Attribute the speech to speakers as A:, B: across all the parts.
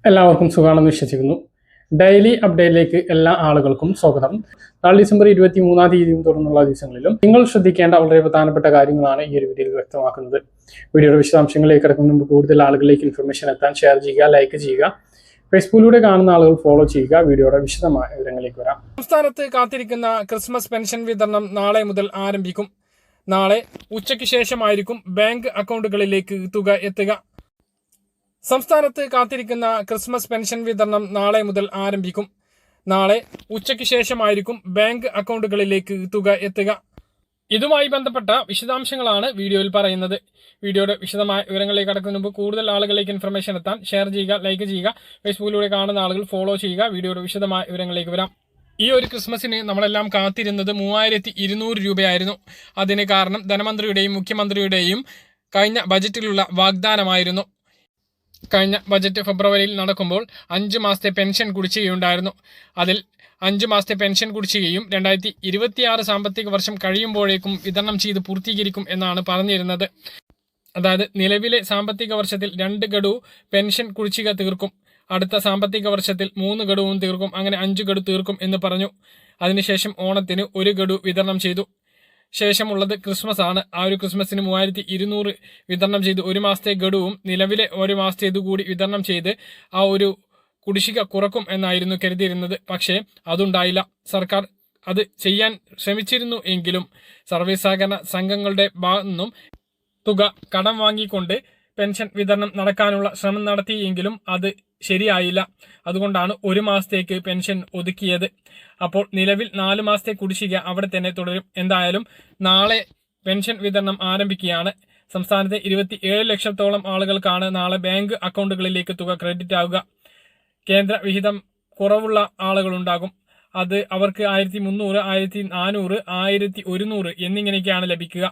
A: എല്ലാവർക്കും സുഖമാണെന്ന് വിശ്വസിക്കുന്നു. ഡെയിലി അപ്ഡേറ്റിലേക്ക് എല്ലാ ആളുകൾക്കും സ്വാഗതം. നാളെ ഡിസംബർ 23 തുടർന്നുള്ള ദിവസങ്ങളിലും നിങ്ങൾ ശ്രദ്ധിക്കേണ്ട വളരെ പ്രധാനപ്പെട്ട കാര്യങ്ങളാണ് ഈ ഒരു വീഡിയോയിൽ വ്യക്തമാക്കുന്നത്. വീഡിയോയുടെ വിശദാംശങ്ങളിലേക്ക് കിടക്കുന്ന മുമ്പ് കൂടുതൽ ആളുകളിലേക്ക് ഇൻഫർമേഷൻ എത്താൻ ഷെയർ ചെയ്യുക, ലൈക്ക് ചെയ്യുക. ഫേസ്ബുക്കിലൂടെ കാണുന്ന ആളുകൾ ഫോളോ ചെയ്യുക. വീഡിയോയുടെ വിശദമായ വിവരങ്ങളിലേക്ക് വരാം.
B: സംസ്ഥാനത്ത് കാത്തിരിക്കുന്ന ക്രിസ്മസ് പെൻഷൻ വിതരണം നാളെ മുതൽ ആരംഭിക്കും. നാളെ ഉച്ചയ്ക്ക് ശേഷമായിരിക്കും ബാങ്ക് അക്കൗണ്ടുകളിലേക്ക് തുക എത്തുക. സംസ്ഥാനത്ത് കാത്തിരിക്കുന്ന ക്രിസ്മസ് പെൻഷൻ വിതരണം നാളെ മുതൽ ആരംഭിക്കും. നാളെ ഉച്ചയ്ക്ക് ശേഷമായിരിക്കും ബാങ്ക് അക്കൗണ്ടുകളിലേക്ക് തുക എത്തുക. ഇതുമായി ബന്ധപ്പെട്ട വിശദാംശങ്ങളാണ് വീഡിയോയിൽ പറയുന്നത്. വീഡിയോയുടെ വിശദമായ വിവരങ്ങളിലേക്ക് കടക്കുന്നതിന് മുമ്പ് കൂടുതൽ ആളുകളിലേക്ക് ഇൻഫർമേഷൻ എത്താൻ ഷെയർ ചെയ്യുക, ലൈക്ക് ചെയ്യുക. ഫേസ്ബുക്കിലൂടെ കാണുന്ന ആളുകൾ ഫോളോ ചെയ്യുക. വീഡിയോയുടെ വിശദമായ വിവരങ്ങളിലേക്ക് വരാം. ഈ ഒരു ക്രിസ്മസിന് നമ്മളെല്ലാം കാത്തിരുന്നത് 3200 രൂപയായിരുന്നു. അതിന് കാരണം ധനമന്ത്രിയുടെയും മുഖ്യമന്ത്രിയുടെയും കഴിഞ്ഞ ബജറ്റിലുള്ള വാഗ്ദാനമായിരുന്നു. കഴിഞ്ഞ ബജറ്റ് ഫെബ്രുവരിയിൽ നടക്കുമ്പോൾ 5 മാസത്തെ പെൻഷൻ കുടിശ്ശികയുണ്ടായിരുന്നു. അതിൽ 5 മാസത്തെ പെൻഷൻ കുടിശ്ശികയും 2026 സാമ്പത്തിക വർഷം കഴിയുമ്പോഴേക്കും വിതരണം ചെയ്ത് പൂർത്തീകരിക്കും എന്നാണ് പറഞ്ഞിരുന്നത്. അതായത് നിലവിലെ സാമ്പത്തിക വർഷത്തിൽ 2 ഗഡു പെൻഷൻ കുടിശ്ശിക തീർക്കും, അടുത്ത സാമ്പത്തിക വർഷത്തിൽ 3 ഗഡുവും തീർക്കും, അങ്ങനെ 5 ഗഡു തീർക്കും എന്ന് പറഞ്ഞു. അതിനുശേഷം ഓണത്തിന് 1 ഗഡു വിതരണം ചെയ്തു. ശേഷമുള്ളത് ക്രിസ്മസ് ആണ്. ആ ഒരു ക്രിസ്മസിന് 3200 വിതരണം ചെയ്ത് 1 മാസത്തെ ഗഡുവും നിലവിലെ 1 മാസത്തേതു കൂടി വിതരണം ചെയ്ത് ആ ഒരു കുടിശ്ശിക കുറക്കും എന്നായിരുന്നു കരുതിയിരുന്നത്. പക്ഷേ അതുണ്ടായില്ല. സർക്കാർ അത് ചെയ്യാൻ ശ്രമിച്ചിരുന്നു എങ്കിലും സർവീസ് സഹകരണ സംഘങ്ങളുടെ ഭാഗത്തു നിന്നും തുക കടം വാങ്ങിക്കൊണ്ട് പെൻഷൻ വിതരണം നടക്കാനുള്ള ശ്രമം നടത്തിയെങ്കിലും അത് ശരിയായില്ല. അതുകൊണ്ടാണ് 1 മാസത്തേക്ക് പെൻഷൻ ഒതുക്കിയത്. അപ്പോൾ നിലവിൽ 4 മാസത്തെ കുടിശ്ശിക അവിടെ തന്നെ തുടരും. എന്തായാലും നാളെ പെൻഷൻ വിതരണം ആരംഭിക്കുകയാണ്. സംസ്ഥാനത്തെ 27 ലക്ഷത്തോളം ആളുകൾക്കാണ് നാളെ ബാങ്ക് അക്കൗണ്ടുകളിലേക്ക് തുക ക്രെഡിറ്റ് ആവുക. കേന്ദ്ര വിഹിതം കുറവുള്ള ആളുകളുണ്ടാകും. അത് അവർക്ക് 1300, 1400, 1100 എന്നിങ്ങനെയൊക്കെയാണ് ലഭിക്കുക.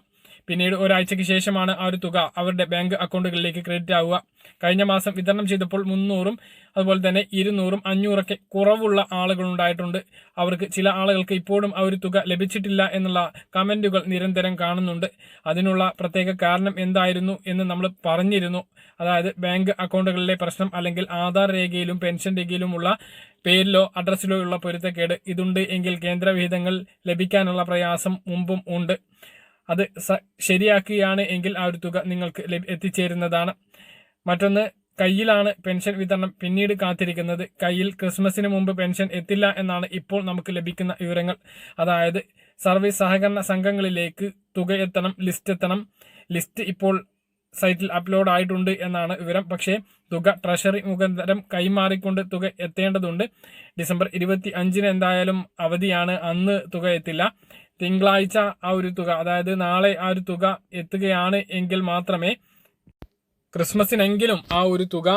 B: പിന്നീട് ഒരാഴ്ചയ്ക്ക് ശേഷമാണ് ആ ഒരു തുക അവരുടെ ബാങ്ക് അക്കൗണ്ടുകളിലേക്ക് ക്രെഡിറ്റ് ആവുക. കഴിഞ്ഞ മാസം വിതരണം ചെയ്തപ്പോൾ 300ഉം അതുപോലെ തന്നെ 200ഉം 500ഒക്കെ കുറവുള്ള ആളുകൾ ഉണ്ടായിട്ടുണ്ട്. അവർക്ക് ചില ആളുകൾക്ക് ഇപ്പോഴും ആ ഒരു തുക ലഭിച്ചിട്ടില്ല എന്നുള്ള കമന്റുകൾ നിരന്തരം കാണുന്നുണ്ട്. അതിനുള്ള പ്രത്യേക കാരണം എന്തായിരുന്നു എന്ന് നമ്മൾ പറഞ്ഞിരുന്നു. അതായത് ബാങ്ക് അക്കൗണ്ടുകളിലെ പ്രശ്നം, അല്ലെങ്കിൽ ആധാർ രേഖയിലും പെൻഷൻ രേഖയിലുമുള്ള പേരിലോ അഡ്രസ്സിലോ ഉള്ള പൊരുത്തക്കേട്. ഇതുണ്ട് എങ്കിൽ കേന്ദ്ര വിഹിതങ്ങൾ ലഭിക്കാനുള്ള പ്രയാസം മുമ്പും ഉണ്ട്. അത് ശരിയാക്കുകയാണ് എങ്കിൽ ആ ഒരു തുക നിങ്ങൾക്ക് എത്തിച്ചേരുന്നതാണ്. മറ്റൊന്ന്, കയ്യിലാണ് പെൻഷൻ വിതരണം പിന്നീട് കാത്തിരിക്കുന്നത്. കയ്യിൽ ക്രിസ്മസിന് മുമ്പ് പെൻഷൻ എത്തില്ല എന്നാണ് ഇപ്പോൾ നമുക്ക് ലഭിക്കുന്ന വിവരങ്ങൾ. അതായത് സർവീസ് സഹകരണ സംഘങ്ങളിലേക്ക് തുക എത്തണം, ലിസ്റ്റ് എത്തണം. ലിസ്റ്റ് ഇപ്പോൾ സൈറ്റിൽ അപ്ലോഡ് ആയിട്ടുണ്ട് എന്നാണ് വിവരം. പക്ഷേ തുക ട്രഷറി മുഖാന്തരം കൈമാറിക്കൊണ്ട് തുക എത്തേണ്ടതുണ്ട്. ഡിസംബർ 25 എന്തായാലും അവധിയാണ്, അന്ന് തുക എത്തില്ല. തിങ്കളാഴ്ച ആ ഒരു തുക, അതായത് നാളെ ആ ഒരു തുക എത്തുകയാണ് എങ്കിൽ മാത്രമേ ക്രിസ്മസിനെങ്കിലും ആ ഒരു തുക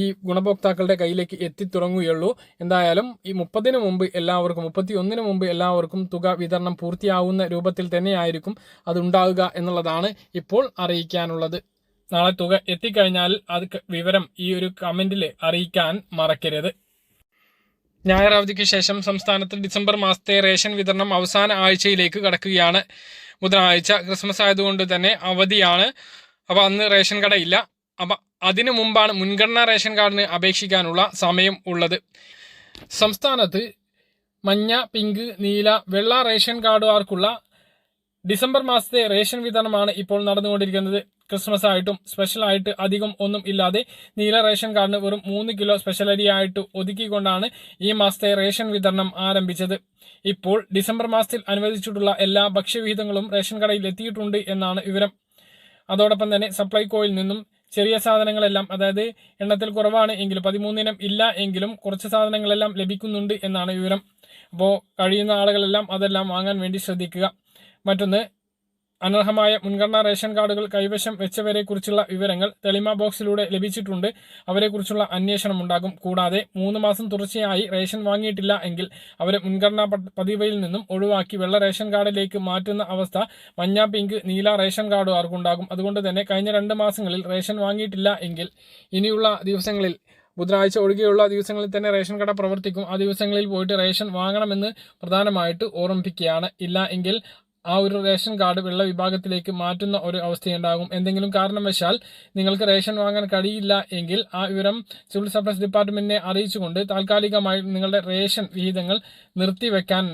B: ഈ ഗുണഭോക്താക്കളുടെ കയ്യിലേക്ക് എത്തിത്തുടങ്ങുകയുള്ളൂ. എന്തായാലും ഈ 30-ന് മുമ്പ് എല്ലാവർക്കും, 31-ന് മുമ്പ് എല്ലാവർക്കും തുക വിതരണം പൂർത്തിയാവുന്ന രൂപത്തിൽ തന്നെയായിരിക്കും അതുണ്ടാവുക എന്നുള്ളതാണ് ഇപ്പോൾ അറിയിക്കാനുള്ളത്. നാളെ തുക എത്തിക്കഴിഞ്ഞാൽ അത് വിവരം ഈ ഒരു കമന്റിൽ അറിയിക്കാൻ മറക്കരുത്. ഞായർ അവധിക്ക് ശേഷം സംസ്ഥാനത്ത് ഡിസംബർ മാസത്തെ റേഷൻ വിതരണം അവസാന ആഴ്ചയിലേക്ക് കടക്കുകയാണ്. ബുധനാഴ്ച ക്രിസ്മസ് ആയതുകൊണ്ട് തന്നെ അവധിയാണ്. അപ്പോൾ അന്ന് റേഷൻ കടയില്ല. അപ്പം അതിനു മുമ്പാണ് മുൻഗണനാ റേഷൻ കാർഡിന് അപേക്ഷിക്കാനുള്ള സമയം ഉള്ളത്. സംസ്ഥാനത്ത് മഞ്ഞ, പിങ്ക്, നീല, വെള്ള റേഷൻ കാർഡുകാർക്കുള്ള ഡിസംബർ മാസത്തെ റേഷൻ വിതരണമാണ് ഇപ്പോൾ നടന്നുകൊണ്ടിരിക്കുന്നത്. ക്രിസ്മസ് ആയിട്ടും സ്പെഷ്യലായിട്ട് അധികം ഒന്നും ഇല്ലാതെ നീല റേഷൻ കാർഡിന് വെറും 3 കിലോ സ്പെഷ്യൽ അരിയായിട്ട് ഒതുക്കിക്കൊണ്ടാണ് ഈ മാസത്തെ റേഷൻ വിതരണം ആരംഭിച്ചത്. ഇപ്പോൾ ഡിസംബർ മാസത്തിൽ അനുവദിച്ചിട്ടുള്ള എല്ലാ ഭക്ഷ്യവിഹിതങ്ങളും റേഷൻ കടയിൽ എത്തിയിട്ടുണ്ട് എന്നാണ് വിവരം. അതോടൊപ്പം തന്നെ സപ്ലൈകോയിൽ നിന്നും ചെറിയ സാധനങ്ങളെല്ലാം, അതായത് എണ്ണത്തിൽ കുറവാണ് എങ്കിലും 13 ഇനം ഇല്ല എങ്കിലും കുറച്ച് സാധനങ്ങളെല്ലാം ലഭിക്കുന്നുണ്ട് എന്നാണ് വിവരം. അപ്പോൾ കഴിയുന്ന ആളുകളെല്ലാം അതെല്ലാം വാങ്ങാൻ വേണ്ടി ശ്രദ്ധിക്കുക. മറ്റൊന്ന്, അനർഹമായ മുൻഗണനാ റേഷൻ കാർഡുകൾ കൈവശം വെച്ചവരെ കുറിച്ചുള്ള വിവരങ്ങൾ തെളിമ ബോക്സിലൂടെ ലഭിച്ചിട്ടുണ്ട്. അവരെക്കുറിച്ചുള്ള അന്വേഷണം ഉണ്ടാകും. കൂടാതെ 3 മാസം തുടർച്ചയായി റേഷൻ വാങ്ങിയിട്ടില്ല എങ്കിൽ അവരെ മുൻഗണനാ പതിവയിൽ നിന്നും ഒഴിവാക്കി വെള്ള റേഷൻ കാർഡിലേക്ക് മാറ്റുന്ന അവസ്ഥ മഞ്ഞ, പിങ്ക്, നീല റേഷൻ കാർഡുകാർക്കുണ്ടാകും. അതുകൊണ്ട് തന്നെ കഴിഞ്ഞ 2 മാസങ്ങളിൽ റേഷൻ വാങ്ങിയിട്ടില്ല എങ്കിൽ ഇനിയുള്ള ദിവസങ്ങളിൽ, ബുധനാഴ്ച ഒഴികെയുള്ള ദിവസങ്ങളിൽ തന്നെ റേഷൻ കട പ്രവർത്തിക്കും. ആ ദിവസങ്ങളിൽ പോയിട്ട് റേഷൻ വാങ്ങണമെന്ന് പ്രധാനമായിട്ട് ഓർമ്മിപ്പിക്കുകയാണ്. ഇല്ല എങ്കിൽ ആ ഒരു റേഷൻ കാർഡ് വെള്ള വിഭാഗത്തിലേക്ക് മാറ്റുന്ന ഒരു അവസ്ഥയുണ്ടാകും. എന്തെങ്കിലും കാരണവശാൽ നിങ്ങൾക്ക് റേഷൻ വാങ്ങാൻ കഴിയില്ല എങ്കിൽ ആ വിവരം സിവിൽ സപ്ലൈസ് ഡിപ്പാർട്ട്മെന്റിനെ അറിയിച്ചുകൊണ്ട് താൽക്കാലികമായി നിങ്ങളുടെ റേഷൻ വിഹിതങ്ങൾ നിർത്തിവെക്കാൻ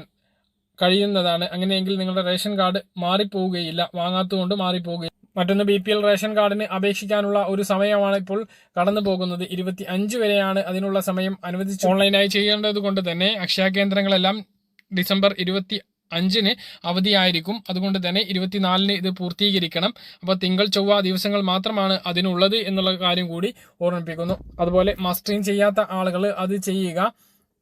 B: കഴിയുന്നതാണ്. അങ്ങനെയെങ്കിൽ നിങ്ങളുടെ റേഷൻ കാർഡ് മാറിപ്പോവുകയില്ല, വാങ്ങാത്തതുകൊണ്ട് മാറിപ്പോവുകയില്ല. മറ്റൊന്ന്, BPL റേഷൻ കാർഡിന് അപേക്ഷിക്കാനുള്ള ഒരു സമയമാണ് ഇപ്പോൾ കടന്നു പോകുന്നത്. 25 വരെയാണ് അതിനുള്ള സമയം അനുവദിച്ച് ഓൺലൈനായി ചെയ്യേണ്ടത് കൊണ്ട് തന്നെ അക്ഷയ കേന്ദ്രങ്ങളെല്ലാം ഡിസംബർ 25-ന് അവധിയായിരിക്കും. അതുകൊണ്ട് തന്നെ 24-ന് ഇത് പൂർത്തീകരിക്കണം. അപ്പോൾ തിങ്കൾ ചൊവ്വ ദിവസങ്ങൾ മാത്രമാണ് അതിനുള്ളത് എന്നുള്ള കാര്യം കൂടി ഓർമ്മിപ്പിക്കുന്നു. അതുപോലെ മസ്റ്ററിങ് ചെയ്യാത്ത ആളുകൾ അത് ചെയ്യുക.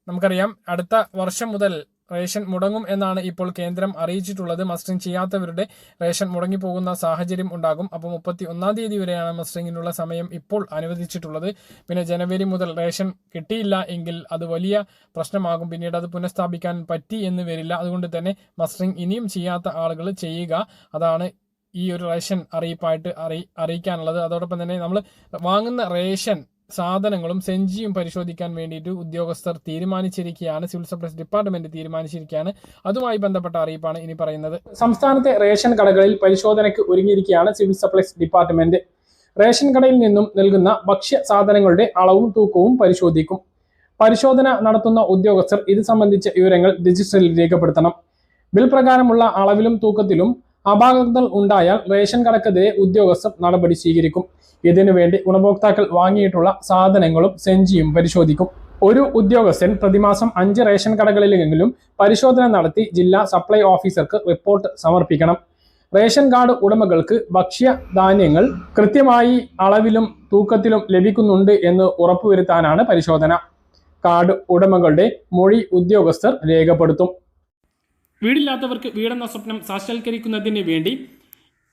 B: നമുക്കറിയാം അടുത്ത വർഷം മുതൽ റേഷൻ മുടങ്ങും എന്നാണ് ഇപ്പോൾ കേന്ദ്രം അറിയിച്ചിട്ടുള്ളത്. മസ്റ്ററിങ് ചെയ്യാത്തവരുടെ റേഷൻ മുടങ്ങിപ്പോകുന്ന സാഹചര്യം ഉണ്ടാകും. അപ്പോൾ 31-ാം തീയതി വരെയാണ് മസ്റ്ററിങ്ങിനുള്ള സമയം ഇപ്പോൾ അനുവദിച്ചിട്ടുള്ളത്. പിന്നെ ജനുവരി മുതൽ റേഷൻ കിട്ടിയില്ല എങ്കിൽ അത് വലിയ പ്രശ്നമാകും. പിന്നീട് അത് പുനഃസ്ഥാപിക്കാൻ പറ്റി എന്ന് വരില്ല. അതുകൊണ്ട് തന്നെ മസ്റ്ററിങ് ഇനിയും ചെയ്യാത്ത ആളുകൾ ചെയ്യുക. അതാണ് ഈ ഒരു റേഷൻ അറിയിപ്പായിട്ട് അറിയിക്കാനുള്ളത്. അതോടൊപ്പം തന്നെ നമ്മൾ വാങ്ങുന്ന റേഷൻ സാധനങ്ങളും സെഞ്ചിയും പരിശോധിക്കാൻ വേണ്ടിയിട്ട് ഉദ്യോഗസ്ഥർ തീരുമാനിച്ചിരിക്കുകയാണ്. സിവിൽ സപ്ലൈസ് ഡിപ്പാർട്ട്മെന്റ് തീരുമാനിച്ചിരിക്കുകയാണ്. അതുമായി ബന്ധപ്പെട്ട അറിയിപ്പാണ് ഇനി പറയുന്നത്.
A: സംസ്ഥാനത്തെ റേഷൻ കടകളിൽ പരിശോധനയ്ക്ക് ഒരുങ്ങിയിരിക്കുകയാണ് സിവിൽ സപ്ലൈസ് ഡിപ്പാർട്ട്മെന്റ്. റേഷൻ കടയിൽ നിന്നും നൽകുന്ന ഭക്ഷ്യ സാധനങ്ങളുടെ അളവും തൂക്കവും പരിശോധിക്കും. പരിശോധന നടത്തുന്ന ഉദ്യോഗസ്ഥർ ഇത് സംബന്ധിച്ച വിവരങ്ങൾ രജിസ്റ്ററിൽ രേഖപ്പെടുത്തണം. ബിൽ പ്രകാരമുള്ള അളവിലും തൂക്കത്തിലും അപാകതകൾ ഉണ്ടായാൽ റേഷൻ കടക്കെതിരെ ഉദ്യോഗസ്ഥർ നടപടി സ്വീകരിക്കും. ഇതിനുവേണ്ടി ഗുണഭോക്താക്കൾ വാങ്ങിയിട്ടുള്ള സാധനങ്ങളും സെഞ്ചിയും പരിശോധിക്കും. ഒരു ഉദ്യോഗസ്ഥൻ പ്രതിമാസം 5 റേഷൻ കടകളിലെങ്കിലും പരിശോധന നടത്തി ജില്ലാ സപ്ലൈ ഓഫീസർക്ക് റിപ്പോർട്ട് സമർപ്പിക്കണം. റേഷൻ കാർഡ് ഉടമകൾക്ക് ഭക്ഷ്യധാന്യങ്ങൾ കൃത്യമായി അളവിലും തൂക്കത്തിലും ലഭിക്കുന്നുണ്ട് എന്ന് ഉറപ്പുവരുത്താനാണ് പരിശോധന. കാർഡ് ഉടമകളുടെ മൊഴി ഉദ്യോഗസ്ഥർ രേഖപ്പെടുത്തും.
B: വീടില്ലാത്തവർക്ക് വീടെന്ന സ്വപ്നം സാക്ഷാത്കരിക്കുന്നതിന് വേണ്ടി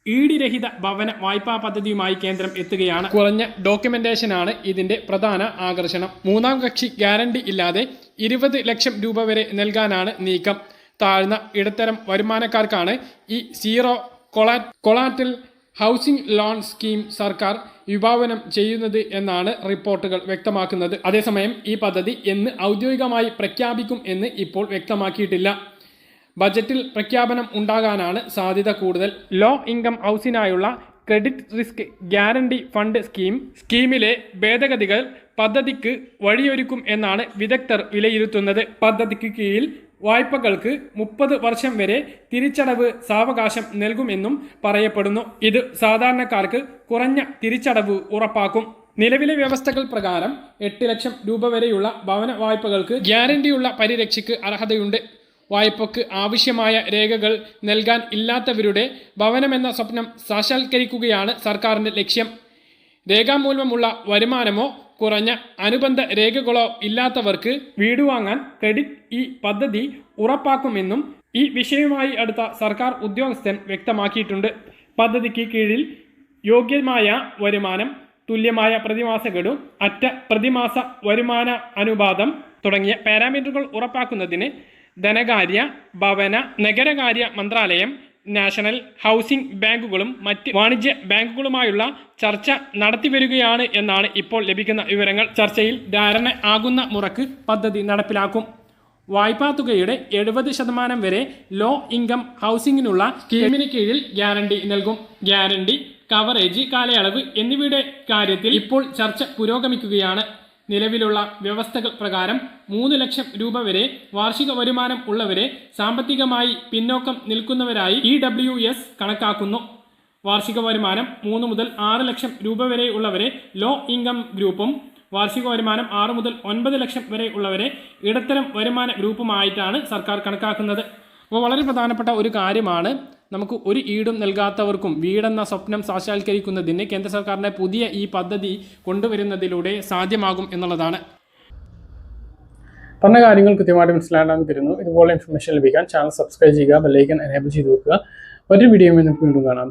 B: ഈടിരഹിത ഭവന വായ്പാ പദ്ധതിയുമായി കേന്ദ്രം എത്തുകയാണ്. കുറഞ്ഞ ഡോക്യുമെന്റേഷനാണ് ഇതിന്റെ പ്രധാന ആകർഷണം. മൂന്നാം കക്ഷി ഗ്യാരണ്ടി ഇല്ലാതെ 20 ലക്ഷം രൂപ വരെ നൽകാനാണ് നീക്കം. താഴ്ന്ന ഇടത്തരം വരുമാനക്കാർക്കാണ് ഈ zero collateral housing loan scheme സർക്കാർ വിഭാവനം ചെയ്യുന്നത് എന്നാണ് റിപ്പോർട്ടുകൾ വ്യക്തമാക്കുന്നത്. അതേസമയം ഈ പദ്ധതി എന്ന് ഔദ്യോഗികമായി പ്രഖ്യാപിക്കും എന്ന് ഇപ്പോൾ വ്യക്തമാക്കിയിട്ടില്ല. ബജറ്റിൽ പ്രഖ്യാപനം ഉണ്ടാകാനാണ് സാധ്യത കൂടുതൽ. ലോ ഇൻകം ഹൗസിനായുള്ള ക്രെഡിറ്റ് റിസ്ക് ഗ്യാരണ്ടി ഫണ്ട് സ്കീമിലെ ഭേദഗതികൾ പദ്ധതിക്ക് വഴിയൊരുക്കും എന്നാണ് വിദഗ്ധർ വിലയിരുത്തുന്നത്. പദ്ധതിക്ക് കീഴിൽ വായ്പകൾക്ക് 30 വർഷം വരെ തിരിച്ചടവ് സാവകാശം നൽകുമെന്നും പറയപ്പെടുന്നു. ഇത് സാധാരണക്കാർക്ക് കുറഞ്ഞ തിരിച്ചടവ് ഉറപ്പാക്കും. നിലവിലെ വ്യവസ്ഥകൾ പ്രകാരം 8 ലക്ഷം രൂപ വരെയുള്ള ഭവന വായ്പകൾക്ക് ഗ്യാരണ്ടിയുള്ള പരിരക്ഷയ്ക്ക് അർഹതയുണ്ട്. വായ്പയ്ക്ക് ആവശ്യമായ രേഖകൾ നൽകാൻ ഇല്ലാത്തവരുടെ ഭവനമെന്ന സ്വപ്നം സാക്ഷാത്കരിക്കുകയാണ് സർക്കാരിന്റെ ലക്ഷ്യം. രേഖാമൂലമുള്ള വരുമാനമോ കുറഞ്ഞ അനുബന്ധ രേഖകളോ ഇല്ലാത്തവർക്ക് വീട് വാങ്ങാൻ ക്രെഡിറ്റ് ഈ പദ്ധതി ഉറപ്പാക്കുമെന്നും ഈ വിഷയവുമായി അടുത്ത സർക്കാർ ഉദ്യോഗസ്ഥൻ വ്യക്തമാക്കിയിട്ടുണ്ട്. പദ്ധതിക്ക് കീഴിൽ യോഗ്യമായ വരുമാനം, തുല്യമായ പ്രതിമാസ ഗഡു, അറ്റ പ്രതിമാസ വരുമാന അനുപാതം തുടങ്ങിയ പാരാമീറ്ററുകൾ ഉറപ്പാക്കുന്നതിന് ധനകാര്യ, ഭവന, നഗരകാര്യ മന്ത്രാലയം, നാഷണൽ ഹൗസിംഗ് ബാങ്കുകളും മറ്റ് വാണിജ്യ ബാങ്കുകളുമായുള്ള ചർച്ച നടത്തിവരികയാണ് എന്നാണ് ഇപ്പോൾ ലഭിക്കുന്ന വിവരങ്ങൾ. ചർച്ചയിൽ ധാരണ ആകുന്ന മുറക്ക് പദ്ധതി നടപ്പിലാക്കും. വായ്പാ തുകയുടെ 70% വരെ ലോ ഇൻകം ഹൗസിംഗിനുള്ള സ്കീമിന് കീഴിൽ ഗ്യാരണ്ടി നൽകും. ഗ്യാരണ്ടി, കവറേജ് കാലയളവ് എന്നിവയുടെ കാര്യത്തിൽ ഇപ്പോൾ ചർച്ച പുരോഗമിക്കുകയാണ്. നിലവിലുള്ള വ്യവസ്ഥകൾ പ്രകാരം 3 ലക്ഷം രൂപ വരെ വാർഷിക വരുമാനം ഉള്ളവരെ സാമ്പത്തികമായി പിന്നോക്കം നിൽക്കുന്നവരായി EWS കണക്കാക്കുന്നു. വാർഷിക വരുമാനം 3 മുതൽ 6 ലക്ഷം രൂപ വരെ ഉള്ളവരെ ലോ ഇൻകം ഗ്രൂപ്പും വാർഷിക വരുമാനം 6 മുതൽ 9 ലക്ഷം വരെ ഉള്ളവരെ ഇടത്തരം വരുമാന ഗ്രൂപ്പുമായിട്ടാണ് സർക്കാർ കണക്കാക്കുന്നത്. അപ്പോൾ വളരെ പ്രധാനപ്പെട്ട ഒരു കാര്യമാണ്, നമുക്ക് ഒരു ഈടും നൽകാത്തവർക്കും വീടെന്ന സ്വപ്നം സാക്ഷാത്കരിക്കുന്നതിന് കേന്ദ്ര സർക്കാരിൻ്റെ പുതിയ ഈ പദ്ധതി കൊണ്ടുവരുന്നതിലൂടെ സാധ്യമാകും എന്നുള്ളതാണ്.
A: പറഞ്ഞ കാര്യങ്ങൾ കൃത്യമായിട്ട് മനസ്സിലാകാൻ തരുന്നു. ഇതുപോലെ ഇൻഫർമേഷൻ ലഭിക്കാൻ ചാനൽ സബ്സ്ക്രൈബ് ചെയ്യുക, ബെല്ലൈക്കൺ എനേബിൾ ചെയ്ത് വെക്കുക. ഒരു വീഡിയോയിൽ നമുക്ക് വീണ്ടും കാണാം.